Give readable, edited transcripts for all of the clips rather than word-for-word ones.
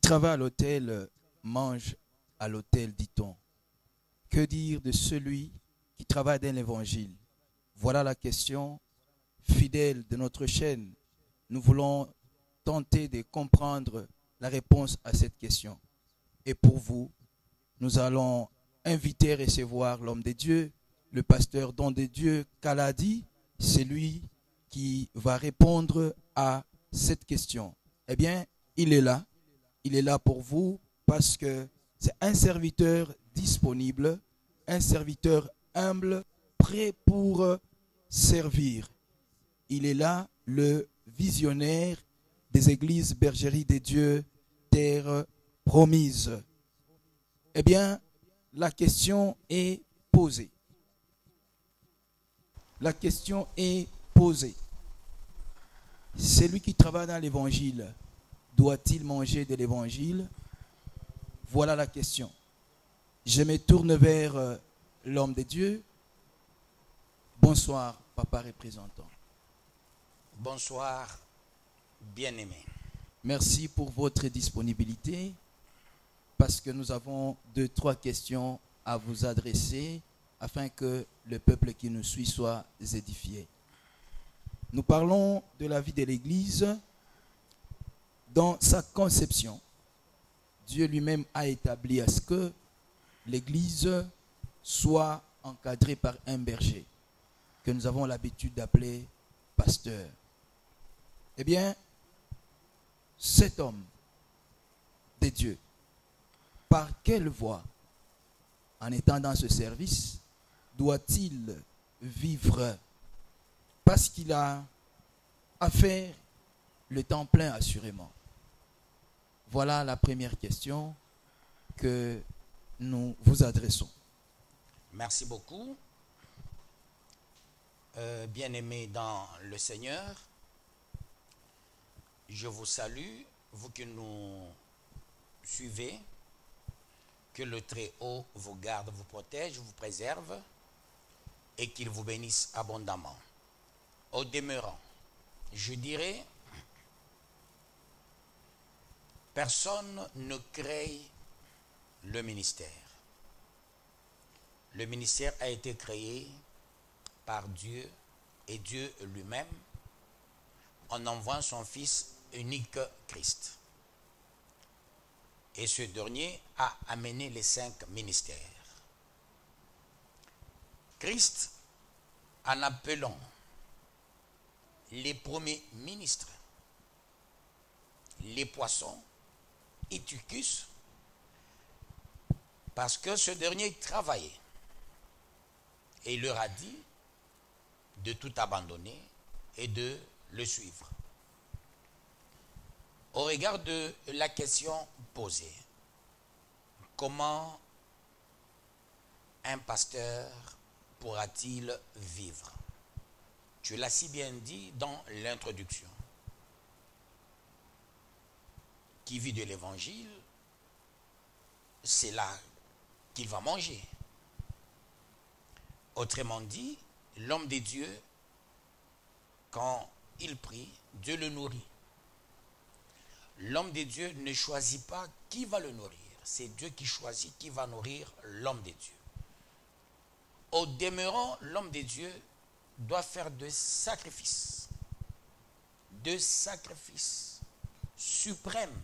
travaille à l'autel mange à l'autel, dit-on. Que dire de celui qui travaille dans l'évangile? Voilà la question fidèle de notre chaîne. Nous voulons tenter de comprendre la réponse à cette question. Et pour vous, nous allons inviter à recevoir l'homme de Dieu, le pasteur don de Dieu, Kaladi. C'est lui qui va répondre à cette question. Eh bien, il est là. Il est là pour vous parce que c'est un serviteur disponible, un serviteur humble, prêt pour servir. Il est là, le visionnaire des églises Bergerie des Dieux, terre promise. Eh bien, la question est posée. La question est posée. Celui qui travaille dans l'évangile, doit-il manger de l'évangile? Voilà la question. Je me tourne vers l'homme de Dieu. Bonsoir, papa représentant. Bonsoir, bien-aimé. Merci pour votre disponibilité parce que nous avons 2-3 questions à vous adresser afin que le peuple qui nous suit soit édifié. Nous parlons de la vie de l'Église dans sa conception. Dieu lui-même a établi à ce que l'Église soit encadrée par un berger que nous avons l'habitude d'appeler pasteur. Eh bien, cet homme de Dieu, par quelle voie, en étant dans ce service, doit-il vivre? Parce qu'il a à faire le temps plein, assurément. Voilà la première question que nous vous adressons. Merci beaucoup. Bien-aimé dans le Seigneur, je vous salue, vous qui nous suivez, que le Très-Haut vous garde, vous protège, vous préserve et qu'il vous bénisse abondamment. Au demeurant, je dirais, personne ne crée le ministère. Le ministère a été créé par Dieu et Dieu lui-même en envoyant son Fils unique Christ. Et ce dernier a amené les 5 ministères. Christ, en appelant les premiers ministres, les poissons, Eutychus, parce que ce dernier travaillait. Et il leur a dit de tout abandonner et de le suivre. Au regard de la question posée, comment un pasteur pourra-t-il vivre? Tu l'as si bien dit dans l'introduction. Qui vit de l'évangile, c'est là qu'il va manger. Autrement dit, l'homme de Dieu, quand il prie, Dieu le nourrit. L'homme de Dieu ne choisit pas qui va le nourrir. C'est Dieu qui choisit qui va nourrir l'homme de Dieu. Au demeurant, l'homme de Dieu doit faire des sacrifices suprêmes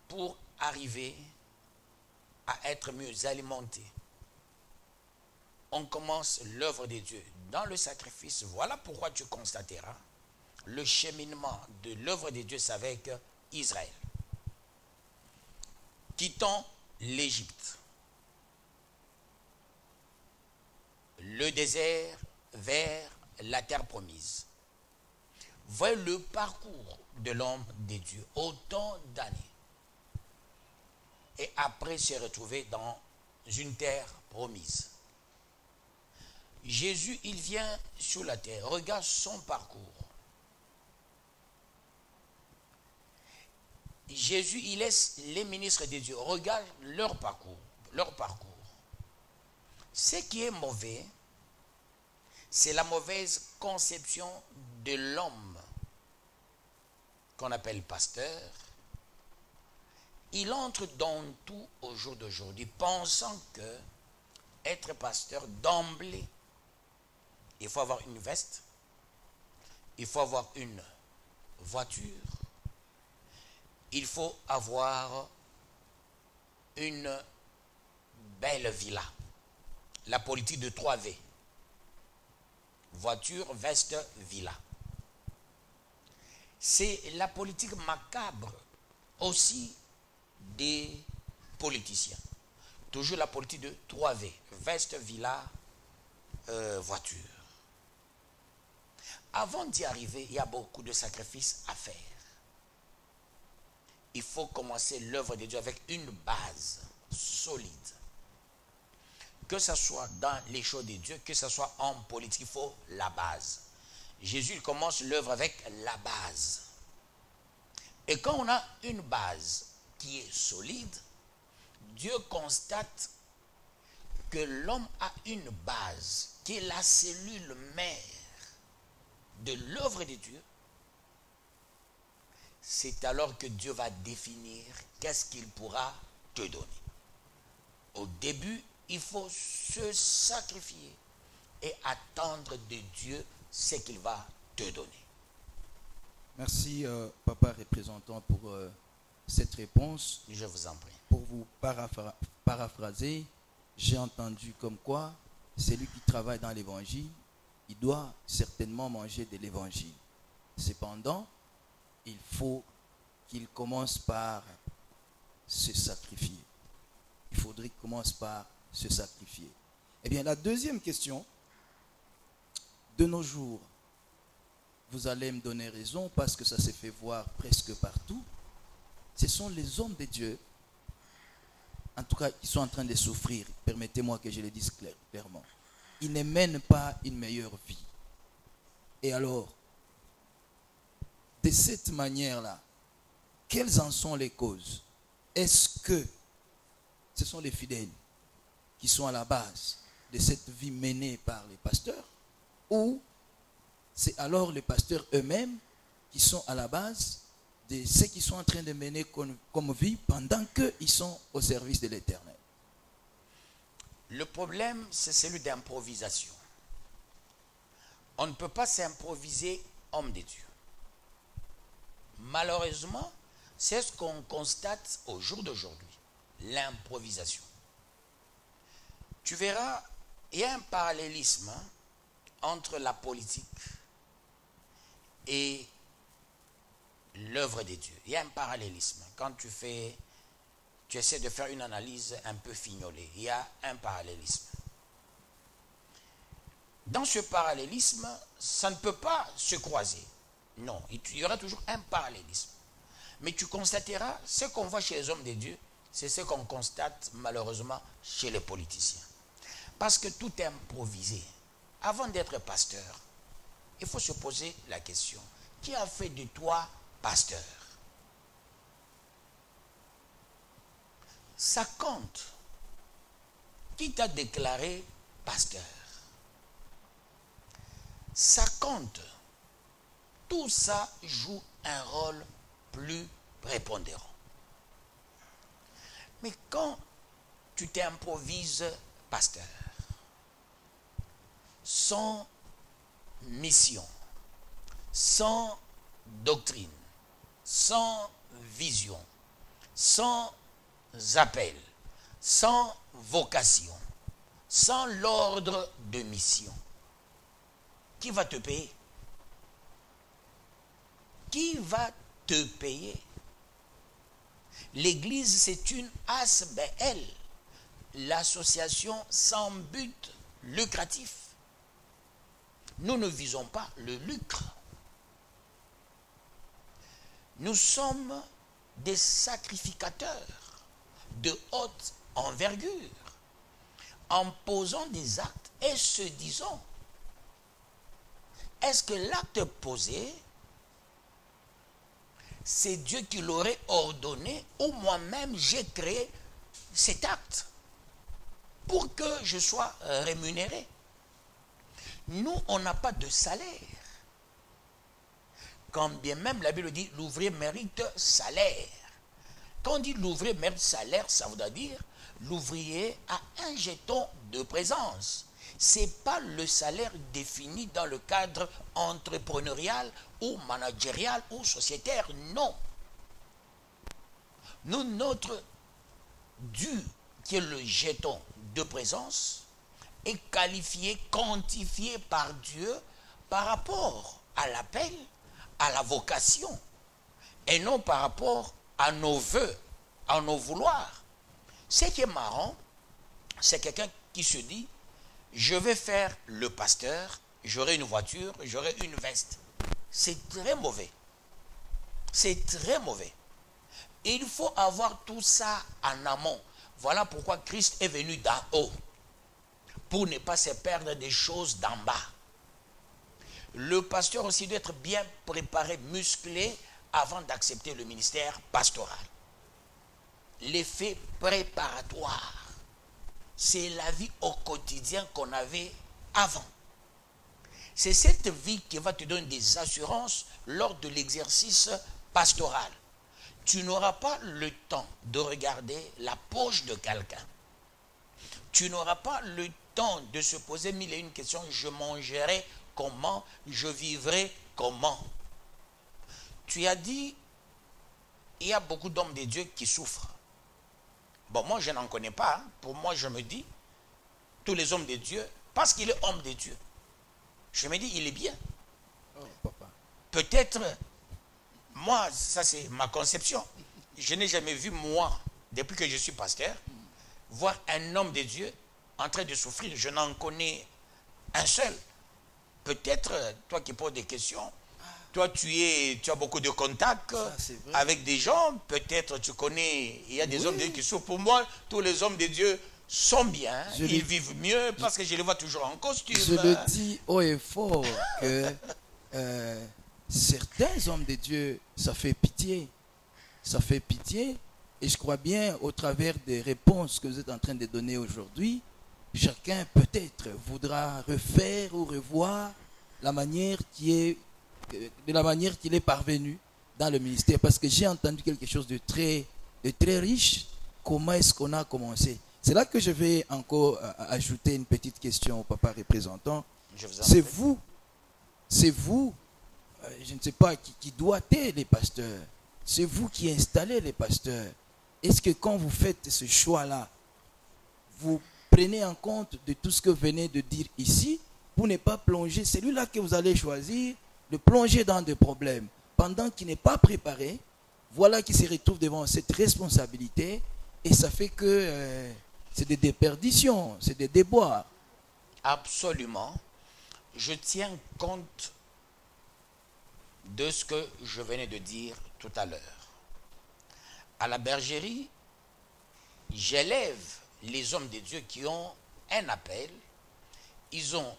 pour arriver à être mieux alimenté. On commence l'œuvre de Dieu dans le sacrifice. Voilà pourquoi tu constateras le cheminement de l'œuvre de Dieu, c'est avec Israël. Quittant l'Égypte, le désert vers la terre promise. Voyez le parcours de l'homme de Dieu, autant d'années. Et après se retrouver dans une terre promise. Jésus, il vient sur la terre. Regarde son parcours. Jésus, il laisse les ministres de Dieu. Regarde leur parcours. Ce qui est mauvais, c'est la mauvaise conception de l'homme qu'on appelle pasteur, il entre dans tout au jour d'aujourd'hui, pensant que être pasteur d'emblée, il faut avoir une veste, il faut avoir une voiture, il faut avoir une belle villa. La politique de 3V. Voiture, veste, villa. C'est la politique macabre aussi des politiciens. Toujours la politique de 3V. Veste, villa, voiture. Avant d'y arriver, il y a beaucoup de sacrifices à faire. Il faut commencer l'œuvre de Dieu avec une base solide. Que ce soit dans les choses de Dieu, que ce soit en politique, il faut la base. Jésus il commence l'œuvre avec la base. Et quand on a une base qui est solide, Dieu constate que l'homme a une base qui est la cellule mère de l'œuvre de Dieu. C'est alors que Dieu va définir qu'est-ce qu'il pourra te donner. Au début, il faut se sacrifier et attendre de Dieu ce qu'il va te donner. Merci, papa représentant, pour cette réponse. Je vous en prie. Pour vous paraphraser, j'ai entendu comme quoi celui qui travaille dans l'évangile, il doit certainement manger de l'évangile. Cependant, il faut qu'il commence par se sacrifier. Il faudrait qu'il commence par se sacrifier. Eh bien, la deuxième question, de nos jours, vous allez me donner raison parce que ça s'est fait voir presque partout, ce sont les hommes de Dieu, en tout cas, qui sont en train de souffrir. Permettez-moi que je le dise clairement. Ils ne mènent pas une meilleure vie. Et alors, de cette manière-là, quelles en sont les causes? Est-ce que ce sont les fidèles qui sont à la base de cette vie menée par les pasteurs? Ou c'est alors les pasteurs eux-mêmes qui sont à la base de ce qu'ils sont en train de mener comme vie pendant qu'ils sont au service de l'Éternel? Le problème, c'est celui d'improvisation. On ne peut pas s'improviser homme de Dieu. Malheureusement, c'est ce qu'on constate au jour d'aujourd'hui, l'improvisation. Tu verras, il y a un parallélisme entre la politique et l'œuvre de Dieu. Il y a un parallélisme. Quand tu essaies de faire une analyse un peu fignolée, il y a un parallélisme. Dans ce parallélisme, ça ne peut pas se croiser. Non, il y aura toujours un parallélisme. Mais tu constateras, ce qu'on voit chez les hommes de Dieu, c'est ce qu'on constate malheureusement chez les politiciens. Parce que tout est improvisé. Avant d'être pasteur, il faut se poser la question, qui a fait de toi pasteur? Ça compte. Qui t'a déclaré pasteur? Ça compte. Tout ça joue un rôle plus prépondérant. Mais quand tu t'improvises pasteur, sans mission, sans doctrine, sans vision, sans appel, sans vocation, sans l'ordre de mission, qui va te payer? Qui va te payer? L'Église, c'est une ASBL, l'association sans but lucratif. Nous ne visons pas le lucre. Nous sommes des sacrificateurs de haute envergure, en posant des actes et se disant, est-ce que l'acte posé, c'est Dieu qui l'aurait ordonné ou moi-même j'ai créé cet acte pour que je sois rémunéré? Nous, on n'a pas de salaire. Quand bien même la Bible dit l'ouvrier mérite salaire. Quand on dit l'ouvrier mérite salaire, ça voudrait dire l'ouvrier a un jeton de présence. Ce n'est pas le salaire défini dans le cadre entrepreneurial ou managérial ou sociétaire, non. Nous, notre dû, qui est le jeton de présence, est qualifié, quantifié par Dieu par rapport à l'appel, à la vocation, et non par rapport à nos vœux, à nos vouloirs. Ce qui est marrant, c'est quelqu'un qui se dit, je vais faire le pasteur, j'aurai une voiture, j'aurai une veste. C'est très mauvais. C'est très mauvais. Et il faut avoir tout ça en amont. Voilà pourquoi Christ est venu d'en haut, pour ne pas se perdre des choses d'en bas. Le pasteur aussi doit être bien préparé, musclé, avant d'accepter le ministère pastoral. L'effet préparatoire, c'est la vie au quotidien qu'on avait avant. C'est cette vie qui va te donner des assurances lors de l'exercice pastoral. Tu n'auras pas le temps de regarder la poche de quelqu'un. Tu n'auras pas le temps de se poser mille et une questions. Je mangerai comment? Je vivrai comment? Tu as dit, il y a beaucoup d'hommes de Dieu qui souffrent. Bon, moi, je n'en connais pas. Hein. Pour moi, je me dis, tous les hommes de Dieu, parce qu'il est homme de Dieu, je me dis, il est bien. Oh, papa. Peut-être, moi, ça c'est ma conception. Je n'ai jamais vu, moi, depuis que je suis pasteur, voir un homme de Dieu en train de souffrir. Je n'en connais un seul. Peut-être, toi qui poses des questions, toi tu as beaucoup de contacts avec des gens, peut-être tu connais, il y a des hommes de Dieu qui souffrent. Pour moi, tous les hommes de Dieu sont bien, ils vivent mieux parce que je les vois toujours en costume. Je le dis haut et fort que certains hommes de Dieu, ça fait pitié. Ça fait pitié. Et je crois bien, au travers des réponses que vous êtes en train de donner aujourd'hui, chacun peut-être voudra refaire ou revoir la manière de la manière qu'il est parvenu dans le ministère. Parce que j'ai entendu quelque chose de très riche. Comment est-ce qu'on a commencé? C'est là que je vais encore ajouter une petite question au papa représentant. C'est vous, je ne sais pas, qui doitez les pasteurs. C'est vous qui installez les pasteurs. Est-ce que quand vous faites ce choix-là, vous prenez en compte de tout ce que vous venez de dire ici pour ne pas plonger, celui-là que vous allez choisir, de plonger dans des problèmes pendant qu'il n'est pas préparé, voilà qu'il se retrouve devant cette responsabilité et ça fait que c'est des déperditions, c'est des déboires. Absolument. Je tiens compte de ce que je venais de dire tout à l'heure. À la bergerie, j'élève les hommes de Dieu qui ont un appel, ils ont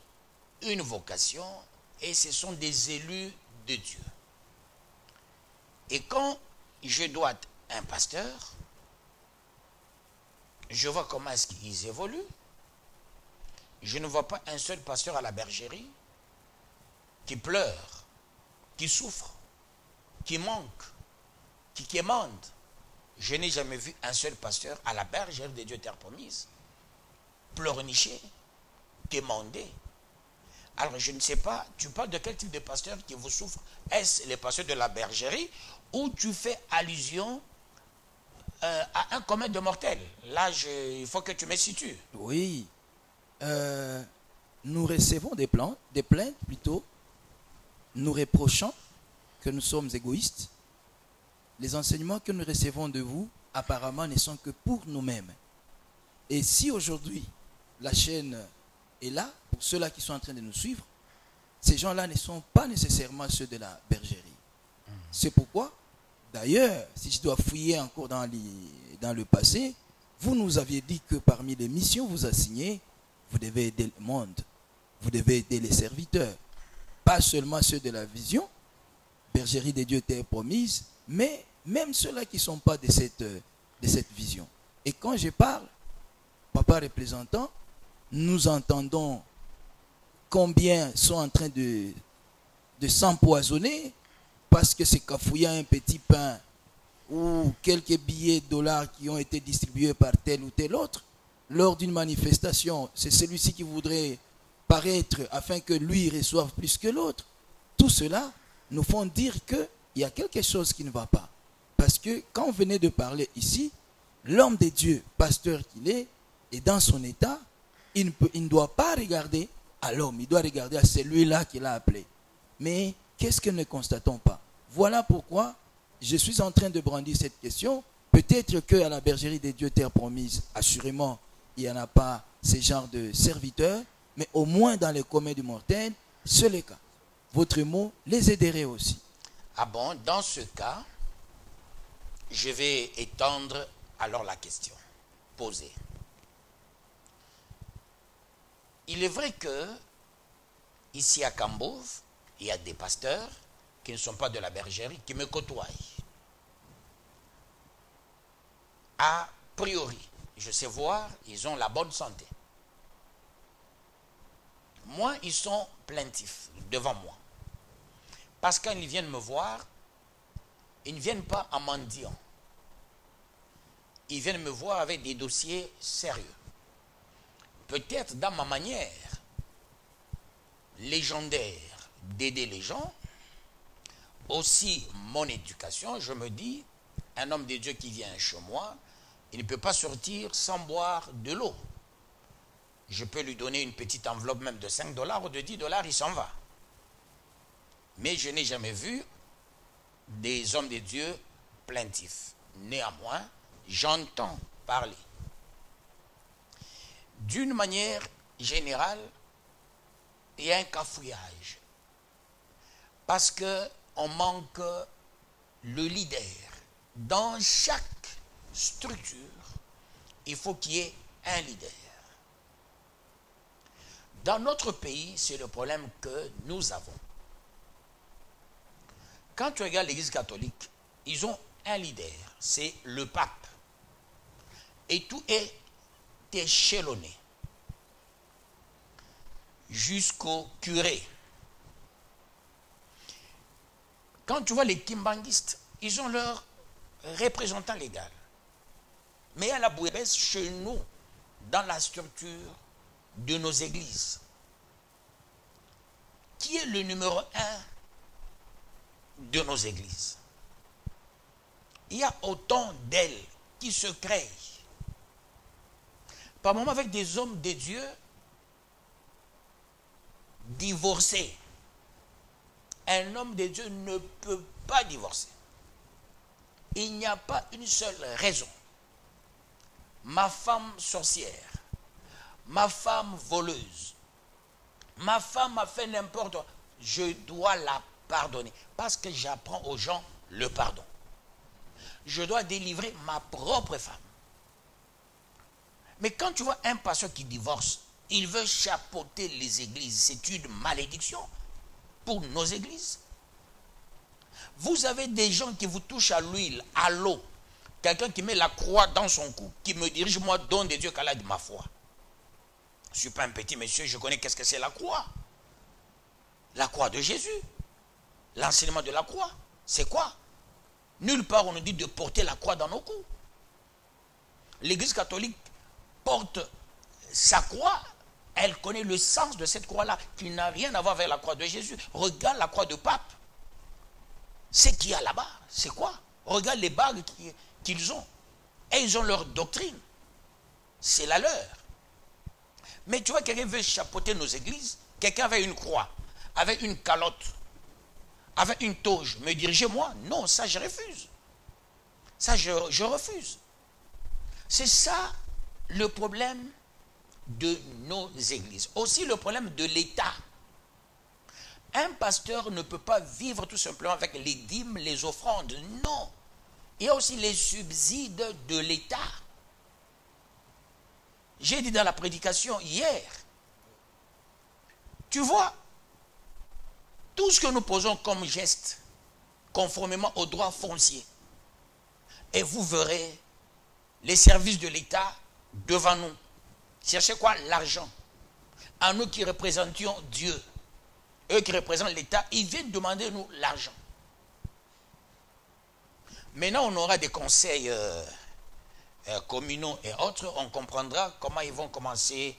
une vocation et ce sont des élus de Dieu. Et quand je dois être un pasteur, je vois comment est-ce qu'ils évoluent. Je ne vois pas un seul pasteur à la bergerie qui pleure, qui souffre, qui manque, qui quémande. Je n'ai jamais vu un seul pasteur à la bergerie de Dieu Terre Promise pleurnicher, quémander. Alors je ne sais pas, tu parles de quel type de pasteur qui vous souffre? Est-ce les pasteurs de la bergerie ou tu fais allusion à un commun de mortels? Là, il faut que tu me situes. Oui. Nous recevons des plaintes plutôt, nous reprochant que nous sommes égoïstes. Les enseignements que nous recevons de vous, apparemment, ne sont que pour nous-mêmes. Et si aujourd'hui, la chaîne est là, pour ceux-là qui sont en train de nous suivre, ces gens-là ne sont pas nécessairement ceux de la bergerie. C'est pourquoi, d'ailleurs, si je dois fouiller encore dans le passé, vous nous aviez dit que parmi les missions vous assignées, vous devez aider le monde, vous devez aider les serviteurs, pas seulement ceux de la vision, bergerie des dieux terre promise, mais même ceux-là qui ne sont pas de cette vision. Et quand je parle, papa représentant, nous entendons combien sont en train de s'empoisonner parce que c'est cafouillant un petit pain ou quelques billets de dollars qui ont été distribués par tel ou tel autre lors d'une manifestation. C'est celui-ci qui voudrait paraître afin que lui reçoive plus que l'autre. Tout cela nous font dire qu'il y a quelque chose qui ne va pas. Parce que quand on venait de parler ici, l'homme de Dieu, pasteur qu'il est dans son état, il ne doit pas regarder à l'homme, il doit regarder à celui-là qu'il a appelé. Mais qu'est-ce que ne constatons pas? Voilà pourquoi je suis en train de brandir cette question. Peut-être qu'à la bergerie des dieux terre promise, assurément, il n'y en a pas ce genre de serviteurs, mais au moins dans les communs du mortel, c'est le cas. Votre mot les aiderait aussi. Ah bon, dans ce cas, je vais étendre alors la question posée. Il est vrai que ici à Cambove, il y a des pasteurs qui ne sont pas de la bergerie, qui me côtoient. A priori, je sais voir, ils ont la bonne santé. Moi, ils sont plaintifs devant moi. Parce que quand ils viennent me voir, ils ne viennent pas en mendiant. Ils viennent me voir avec des dossiers sérieux. Peut-être dans ma manière légendaire d'aider les gens, aussi mon éducation, je me dis, un homme de Dieu qui vient chez moi, il ne peut pas sortir sans boire de l'eau. Je peux lui donner une petite enveloppe même de 5 dollars ou de 10 dollars, il s'en va. Mais je n'ai jamais vu des hommes de Dieu plaintifs. Néanmoins, j'entends parler. D'une manière générale, il y a un cafouillage. Parce qu'on manque le leader. Dans chaque structure, il faut qu'il y ait un leader. Dans notre pays, c'est le problème que nous avons. Quand tu regardes l'Église catholique, ils ont un leader, c'est le pape. Et tout est échelonné jusqu'au curé. Quand tu vois les kimbanguistes, ils ont leur représentant légal. Mais à la Bouébès, chez nous, dans la structure de nos églises, qui est le numéro 1 de nos églises? Il y a autant d'elles qui se créent. Par moments avec des hommes de Dieu divorcés. Un homme de Dieu ne peut pas divorcer. Il n'y a pas une seule raison. Ma femme sorcière, ma femme voleuse, ma femme a fait n'importe quoi, je dois la pardonner. Parce que j'apprends aux gens le pardon. Je dois délivrer ma propre femme. Mais quand tu vois un pasteur qui divorce, il veut chapeauter les églises. C'est une malédiction pour nos églises. Vous avez des gens qui vous touchent à l'huile, à l'eau. Quelqu'un qui met la croix dans son cou, qui me dirige, moi, don de Dieu qu'elle a de ma foi. Je ne suis pas un petit monsieur, je connais qu'est-ce que c'est la croix. La croix de Jésus. L'enseignement de la croix. C'est quoi? Nulle part on nous dit de porter la croix dans nos coups. L'Église catholique porte sa croix, elle connaît le sens de cette croix-là, qui n'a rien à voir avec la croix de Jésus. Regarde la croix de pape. C'est qu'il y a là-bas, c'est quoi? Regarde les bagues qu'ils ont. Et ils ont leur doctrine. C'est la leur. Mais tu vois, quelqu'un veut chapeauter nos églises, quelqu'un avec une croix, avec une calotte, avec une toge, me diriger moi? Non, ça je refuse. Ça je refuse. C'est ça le problème de nos églises. Aussi le problème de l'État. Un pasteur ne peut pas vivre tout simplement avec les dîmes, les offrandes. Non. Il y a aussi les subsides de l'État. J'ai dit dans la prédication hier, tu vois, tout ce que nous posons comme geste, conformément aux droits fonciers, et vous verrez les services de l'État devant nous. Cherchez quoi? L'argent. À nous qui représentions Dieu, eux qui représentent l'État, ils viennent demander nous l'argent. Maintenant, on aura des conseils communaux et autres. On comprendra comment ils vont commencer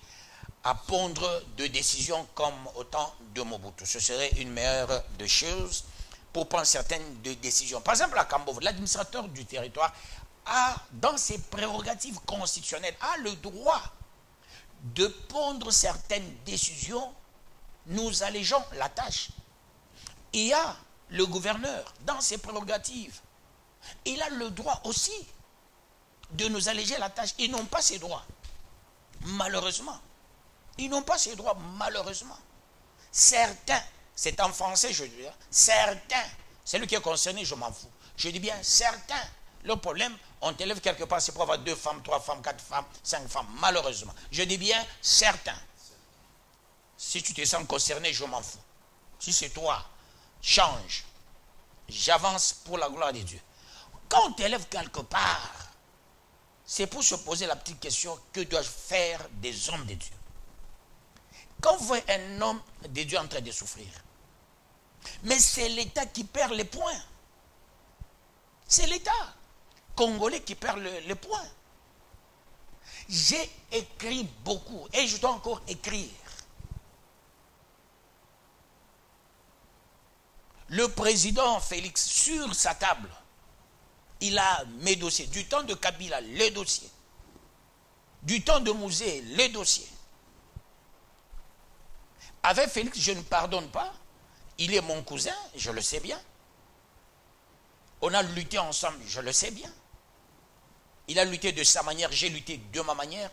à pondre de décisions comme au temps de Mobutu. Ce serait une meilleure des choses pour prendre certaines décisions. Par exemple, à Kambov, l'administrateur du territoire a, dans ses prérogatives constitutionnelles, a le droit de prendre certaines décisions, nous allégeons la tâche. Il y a le gouverneur, dans ses prérogatives, il a le droit aussi de nous alléger la tâche. Ils n'ont pas ces droits, malheureusement. Ils n'ont pas ces droits, malheureusement. Certains, c'est en français, je dis, certains, c'est lui qui est concerné, je m'en fous. Je dis bien certains. Le problème, on t'élève quelque part, c'est pour avoir 2 femmes, 3 femmes, 4 femmes, 5 femmes, malheureusement. Je dis bien certains. Si tu te sens concerné, je m'en fous. Si c'est toi, change. J'avance pour la gloire de Dieu. Quand on t'élève quelque part, c'est pour se poser la petite question, que dois-je faire des hommes de Dieu? Quand vous voyez un homme de Dieu en train de souffrir, mais c'est l'État qui perd les points. C'est l'État congolais qui perd les points. J'ai écrit beaucoup et je dois encore écrire. Le président Félix, sur sa table, il a mes dossiers. Du temps de Kabila, les dossiers. Du temps de Mouzé, les dossiers. Avec Félix, je ne pardonne pas. Il est mon cousin, je le sais bien. On a lutté ensemble, je le sais bien. Il a lutté de sa manière, j'ai lutté de ma manière.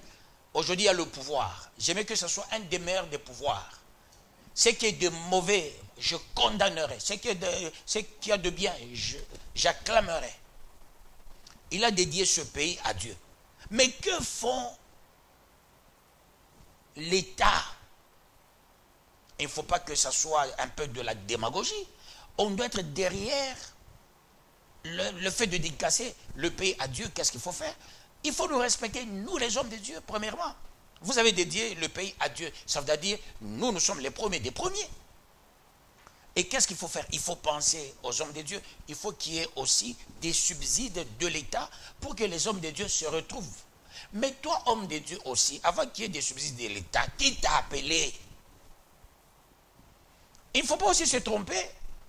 Aujourd'hui, il y a le pouvoir. J'aimerais que ce soit un des meilleurs des pouvoirs. Ce qui est de mauvais, je condamnerai. Ce qui y a de bien, j'acclamerai. Il a dédié ce pays à Dieu. Mais que font l'État? Il ne faut pas que ça soit un peu de la démagogie. On doit être derrière le fait de décasser le pays à Dieu. Qu'est-ce qu'il faut faire? Il faut nous respecter, nous les hommes de Dieu, premièrement. Vous avez dédié le pays à Dieu. Ça veut dire, nous sommes les premiers des premiers. Et qu'est-ce qu'il faut faire? Il faut penser aux hommes de Dieu. Il faut qu'il y ait aussi des subsides de l'État pour que les hommes de Dieu se retrouvent. Mais toi, homme de Dieu aussi, avant qu'il y ait des subsides de l'État, qui t'a appelé? Il ne faut pas aussi se tromper.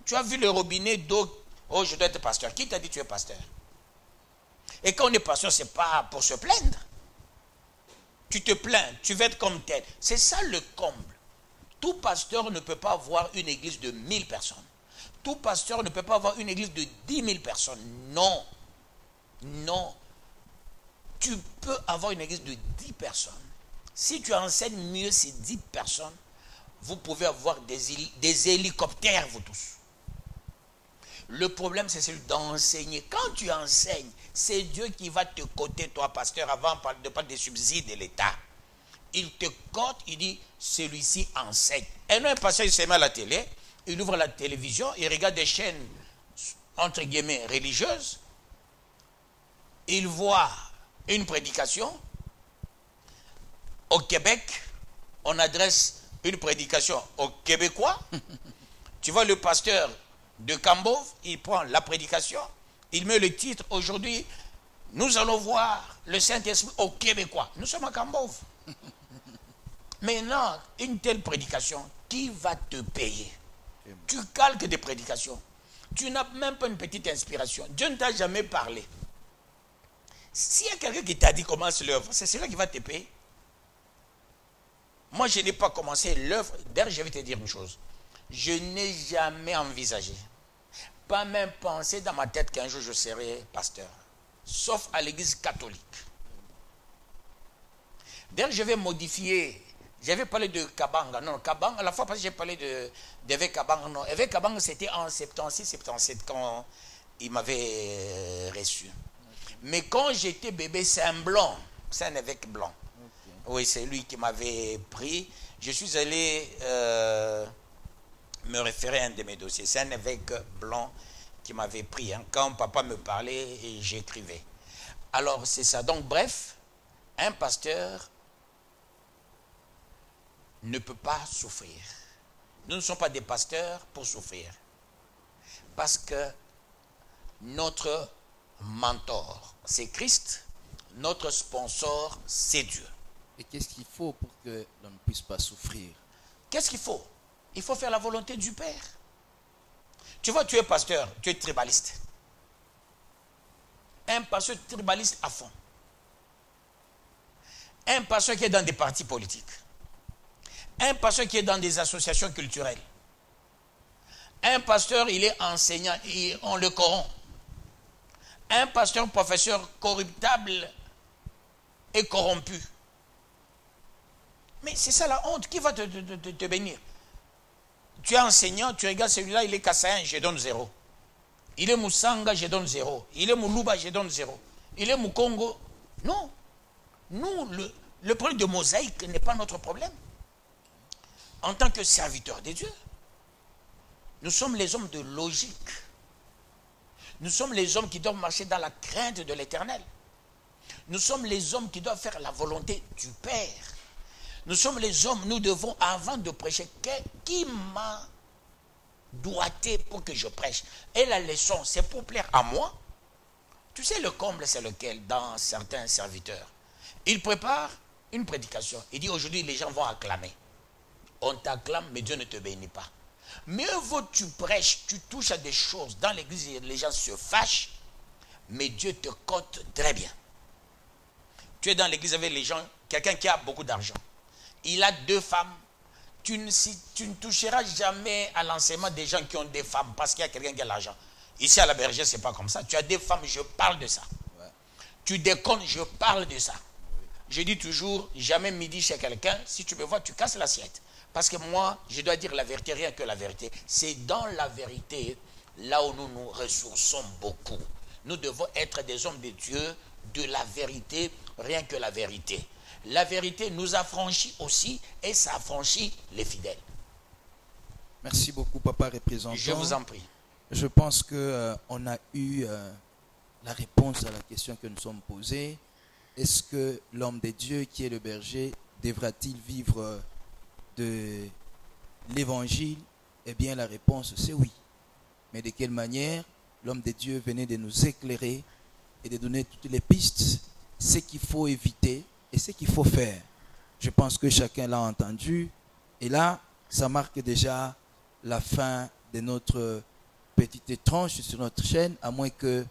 Tu as vu le robinet d'eau. Oh, je dois être pasteur. Qui t'a dit que tu es pasteur? Et quand on est pasteur, ce n'est pas pour se plaindre. Tu te plains, tu veux être comme tel. C'est ça le comble. Tout pasteur ne peut pas avoir une église de 1000 personnes. Tout pasteur ne peut pas avoir une église de 10 000 personnes. Non. Non. Tu peux avoir une église de 10 personnes. Si tu enseignes mieux ces 10 personnes, vous pouvez avoir des hélicoptères, vous tous. Le problème, c'est celui d'enseigner. Quand tu enseignes, c'est Dieu qui va te coter, toi, pasteur, avant de parler des subsides de l'État. Il te cote, il dit, celui-ci enseigne. Et non, un pasteur, il se met à la télé, il ouvre la télévision, il regarde des chaînes, entre guillemets, religieuses. Il voit une prédication. Au Québec, on adresse une prédication aux Québécois. Tu vois le pasteur de Kambov, il prend la prédication, il met le titre, aujourd'hui, nous allons voir le Saint-Esprit aux Québécois. Nous sommes à Kambov. Maintenant, une telle prédication, qui va te payer? Tu calques des prédications. Tu n'as même pas une petite inspiration. Dieu ne t'a jamais parlé. S'il y a quelqu'un qui t'a dit commence l'œuvre, c'est celui qui va te payer. Moi, je n'ai pas commencé l'œuvre. D'ailleurs, je vais te dire une chose. Je n'ai jamais envisagé, pas même pensé dans ma tête qu'un jour je serai pasteur. Sauf à l'église catholique. D'ailleurs, je vais modifier. J'avais parlé de Kabanga. Non, Kabanga, à la fois parce que j'ai parlé d'évêque Kabanga. Non, évêque Kabanga, c'était en 76-77 quand il m'avait reçu. Mais quand j'étais bébé, c'est un blanc. C'est un évêque blanc. Oui, c'est lui qui m'avait pris. Je suis allé me référer à un de mes dossiers. C'est un évêque blanc qui m'avait pris. Hein. Quand papa me parlait, et j'écrivais. Alors, c'est ça. Donc, bref, un pasteur ne peut pas souffrir. Nous ne sommes pas des pasteurs pour souffrir. Parce que notre mentor, c'est Christ. Notre sponsor, c'est Dieu. Et qu'est-ce qu'il faut pour que l'on ne puisse pas souffrir? Qu'est-ce qu'il faut? Il faut faire la volonté du Père. Tu vois, tu es pasteur, tu es tribaliste. Un pasteur tribaliste à fond. Un pasteur qui est dans des partis politiques. Un pasteur qui est dans des associations culturelles. Un pasteur, il est enseignant, on le corrompt. Un pasteur professeur corruptable et corrompu. Mais c'est ça la honte. Qui va te bénir? Tu es enseignant, tu regardes celui-là, il est Kassaïen, je donne 0. Il est Moussanga, je donne 0. Il est Moulouba, je donne 0. Il est Moukongo. Non. Nous, le problème de mosaïque n'est pas notre problème. En tant que serviteurs de Dieu, nous sommes les hommes de logique. Nous sommes les hommes qui doivent marcher dans la crainte de l'Éternel. Nous sommes les hommes qui doivent faire la volonté du Père. Nous sommes les hommes, nous devons, avant de prêcher, qui m'a doigté pour que je prêche? Et la leçon, c'est pour plaire à moi. Tu sais, le comble, c'est lequel dans certains serviteurs? Ils préparent une prédication. Il dit, aujourd'hui, les gens vont acclamer. On t'acclame, mais Dieu ne te bénit pas. Mieux vaut tu prêches, tu touches à des choses. Dans l'église, les gens se fâchent, mais Dieu te compte très bien. Tu es dans l'église avec les gens, quelqu'un qui a beaucoup d'argent. Il a 2 femmes. Tu ne toucheras jamais à l'enseignement des gens qui ont des femmes parce qu'il y a quelqu'un qui a l'argent. Ici à la bergère, ce n'est pas comme ça. Tu as des femmes, je parle de ça. Ouais. Tu déconnes, je parle de ça. Je dis toujours, jamais midi chez quelqu'un, si tu me vois, tu casses l'assiette. Parce que moi, je dois dire la vérité, rien que la vérité. C'est dans la vérité, là où nous nous ressourçons beaucoup. Nous devons être des hommes de Dieu, de la vérité, rien que la vérité. La vérité nous affranchit aussi et ça affranchit les Merci beaucoup, papa représentant. Je vous en prie. Je pense qu'on a eu la réponse à la question que nous sommes posée. Est-ce que l'homme de Dieu qui est le berger devra-t-il vivre de l'évangile? Eh bien, la réponse, c'est oui. Mais de quelle manière? L'homme de Dieu venait de nous éclairer et de donner toutes les pistes, ce qu'il faut éviter et ce qu'il faut faire. Je pense que chacun l'a entendu. Et là, ça marque déjà la fin de notre petite tranche sur notre chaîne, à moins que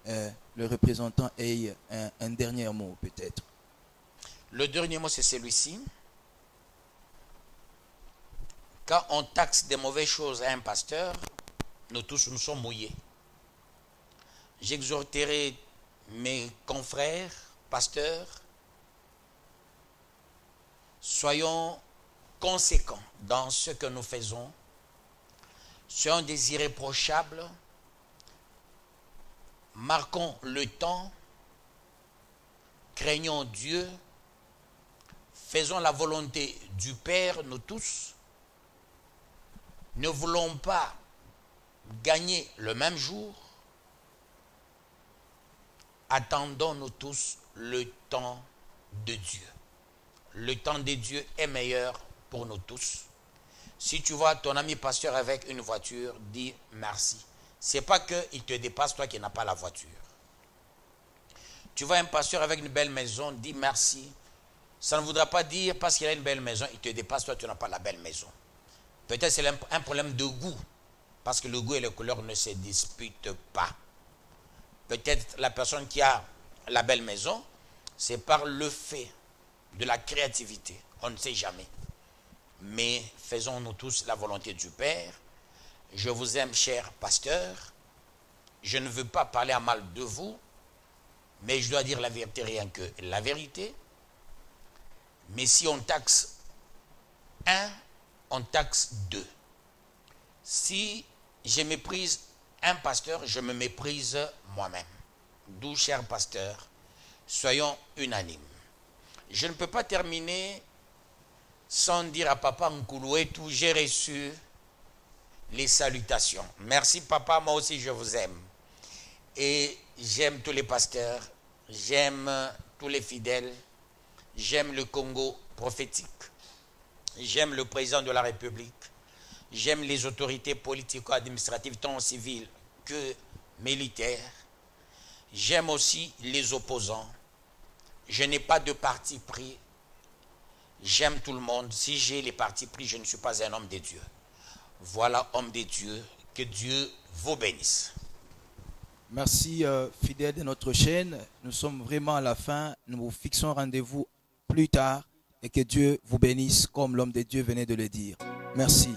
le représentant ait un dernier mot, peut-être. Le dernier mot, c'est celui-ci. Quand on taxe des mauvaises choses à un pasteur, nous tous, nous sommes mouillés. J'exhorterai mes confrères, pasteurs, soyons conséquents dans ce que nous faisons, soyons des irréprochables, marquons le temps, craignons Dieu, faisons la volonté du Père, nous tous. Ne voulons pas gagner le même jour. Attendons-nous tous le temps de Dieu. Le temps de Dieu est meilleur pour nous tous. Si tu vois ton ami pasteur avec une voiture, dis merci. Ce n'est pas qu'il te dépasse, toi qui n'as pas la voiture. Tu vois un pasteur avec une belle maison, dis merci. Ça ne voudra pas dire parce qu'il a une belle maison, il te dépasse, toi tu n'as pas la belle maison. Peut-être c'est un problème de goût, parce que le goût et les couleurs ne se disputent pas. Peut-être la personne qui a la belle maison, c'est par le fait de la créativité. On ne sait jamais. Mais faisons-nous tous la volonté du Père. Je vous aime, cher pasteur. Je ne veux pas parler à mal de vous, mais je dois dire la vérité, rien que la vérité. Mais si on taxe un, on taxe 2. Si je méprise un pasteur, je me méprise moi-même. D'où, cher pasteur, soyons unanimes. Je ne peux pas terminer sans dire à papa Nkoulouetou, j'ai reçu les salutations. Merci papa, moi aussi je vous aime. Et j'aime tous les pasteurs, j'aime tous les fidèles, j'aime le Congo prophétique. J'aime le président de la République. J'aime les autorités politico-administratives, tant civiles que militaires. J'aime aussi les opposants. Je n'ai pas de parti pris. J'aime tout le monde. Si j'ai les partis pris, je ne suis pas un homme de Dieu. Voilà, homme de Dieu. Que Dieu vous bénisse. Merci, fidèles de notre chaîne. Nous sommes vraiment à la fin. Nous vous fixons rendez-vous plus tard. Et que Dieu vous bénisse comme l'homme de Dieu venait de le dire. Merci.